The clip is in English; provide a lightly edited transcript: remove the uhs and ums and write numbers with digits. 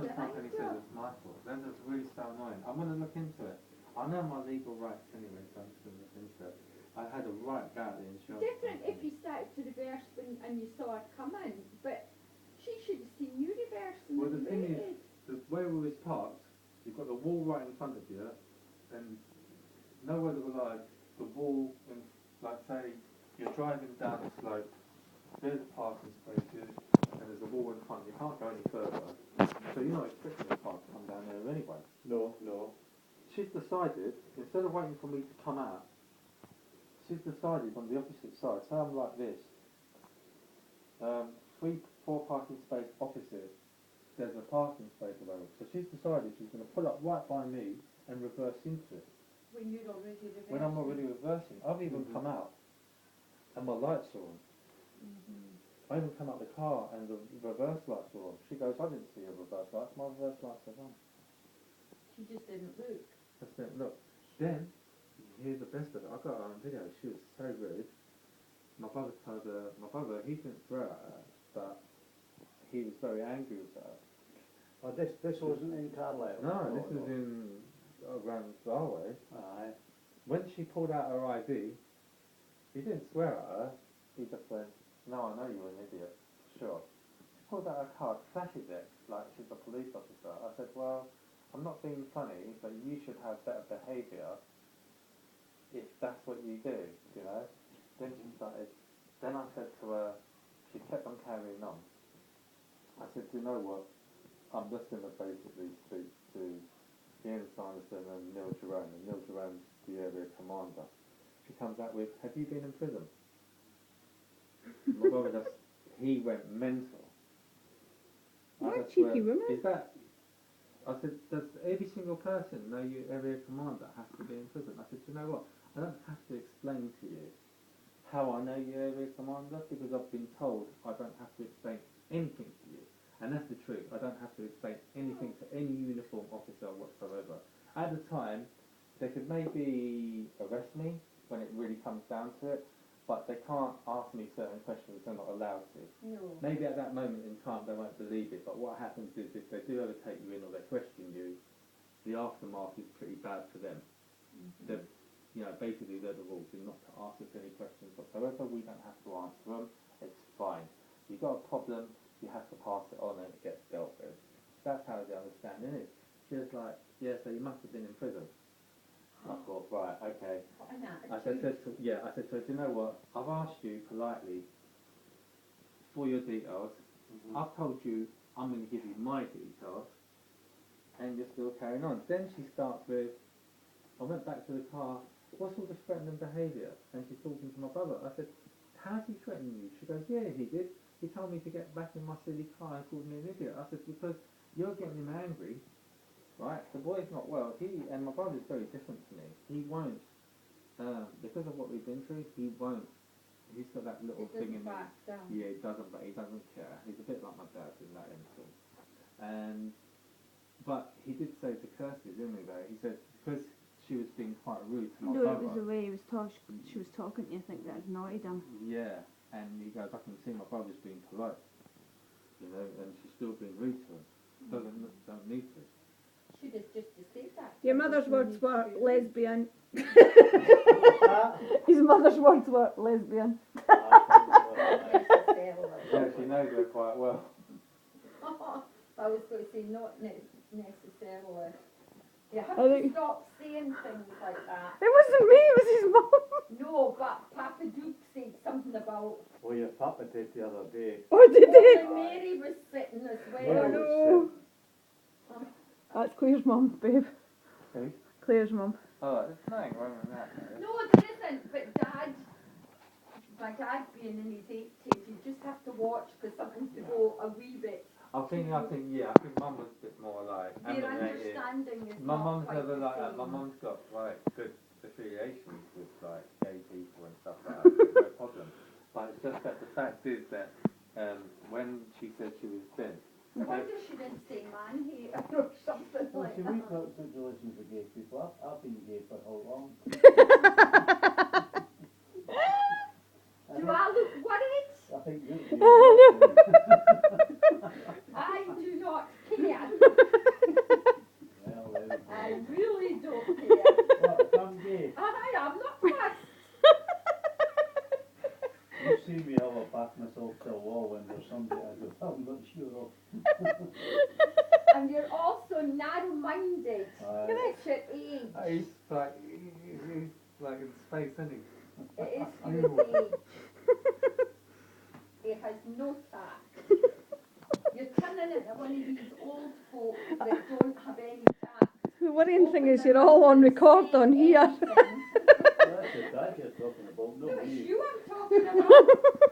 it's not, and he says it's my fault. Then it's really so annoying. I'm going to look into it. I know my legal rights anyway, so I'm just going to look into it. I had a right go at the insurance. Different company. if you started to reverse and you saw it come in, but she should have seen you reversing. Well, the thing is, the way we was parked, you've got the wall right in front of you, and nowhere to lie, the wall, in, like say, you're driving down the slope, there's a parking spaces, and there's a wall in front, you can't go any further. So you're not expecting the car to come down there anyway. No. She's decided, instead of waiting for me to come out, she's decided on the opposite side, say I'm like this, 4 parking space opposite, there's a parking space available. So she's decided she's going to pull up right by me and reverse into it. When you're already reversing. When I'm already reversing. I've even come out and my lights are on. I even come out the car and the reverse lights are on. She goes, I didn't see your reverse lights, my reverse lights are on. She just didn't look. Just didn't look. Then, here's the best of it, I got her on video, she was so rude. My brother told her, he didn't swear at her, but he was very angry with her. Oh, this wasn't in Carlisle? No, this was in around Galway. Aye. When she pulled out her ID, he didn't swear at her, he just went, no, I know you're an idiot, sure. She pulled out her card, flashed it, like she's a police officer. I said, well, I'm not being funny, but you should have better behaviour if that's what you do, you know. Then she started, then I said to her, she kept on carrying on. I said, do you know what, I'm just going to basically speak to Ian Sanderson and Neil Jerome, and Neil Jerome's the area commander. She comes out with, have you been in prison? My brother just, he went mental. What cheeky woman. Is that, I said, does every single person know your area commander has to be in prison? I said, you know what, I don't have to explain to you how I know your area commander, because I've been told I don't have to explain anything to you. And that's the truth, I don't have to explain anything to any uniform officer whatsoever. At the time, they could maybe arrest me when it really comes down to it, but they can't ask me certain questions, they're not allowed to. No. Maybe at that moment in time they won't believe it, but what happens is if they do ever take you in or they question you, the aftermath is pretty bad for them. They're, you know, basically they're the rules, you're not to ask us any questions whatsoever, we don't have to answer them, it's fine. You've got a problem, you have to pass it on and it gets dealt with. That's how the understanding is. She was like, yeah, so you must have been in prison. I thought, right, okay. What an I said attitude. to her, do you know what, I've asked you politely for your details, I've told you I'm going to give you my details, and you're still carrying on. Then she starts with, I went back to the car, what's all this threatening behaviour? And she's talking to my brother. I said, how's he threatening you? She goes, yeah, he did. He told me to get back in my silly car and called me an idiot. I said, because you're getting him angry, right? The boy's not well. And my brother's very different to me. He won't, because of what we've been through, he won't. He's got that little thing in him. Yeah, he doesn't, but he doesn't care. He's a bit like my dad in that instance. But he did say to Kirsty, didn't he, though? He said, because she was being quite rude to my No, brother. it was the way she was talking to you, I think that annoyed him. Yeah, and he goes, I can see my brother's being polite, you know, and she's still being rude to him. Don't need to. Should have just said that. Your mother's words were Really. lesbian. That? His mother's words were lesbian. Yeah, she knows her quite well. I was going to say not necessarily. You have I to think- stop saying things like that. It wasn't me, it was his mum. No, but Papa Duke said something about Well, your papa did the other day. Oh, did he? when Mary was sitting as Oh well. no. That's Claire's mum, babe. Who? Claire's mum. Oh, there's nothing wrong with that, mate. No, there isn't, but my dad being in his 80s, you just have to watch for something to go a wee bit. I think Mum was a bit more like Their emanated. understanding is My not mum's quite never the like that. same. My mum's got like good affiliations with like gay people and stuff like that. No problem. But it's just that the fact is that when she said she was thin, I wonder she didn't say man hater or something Well, like see, that. we've got good relations with gay people. I've been gay for how long? Do I look worried? I think you I I do not care. back myself to a wall when there's somebody I go, I'm not sure of. And you're also narrow-minded Aye. at your age. He's like in space, isn't he? It is for his age. He has no tact. You're turning into one of these old folk that don't have any tact. The worrying thing Open is their you're all mouth on and record say on here. anything. That's the dad you're talking about, No, not it's me. you I'm talking about.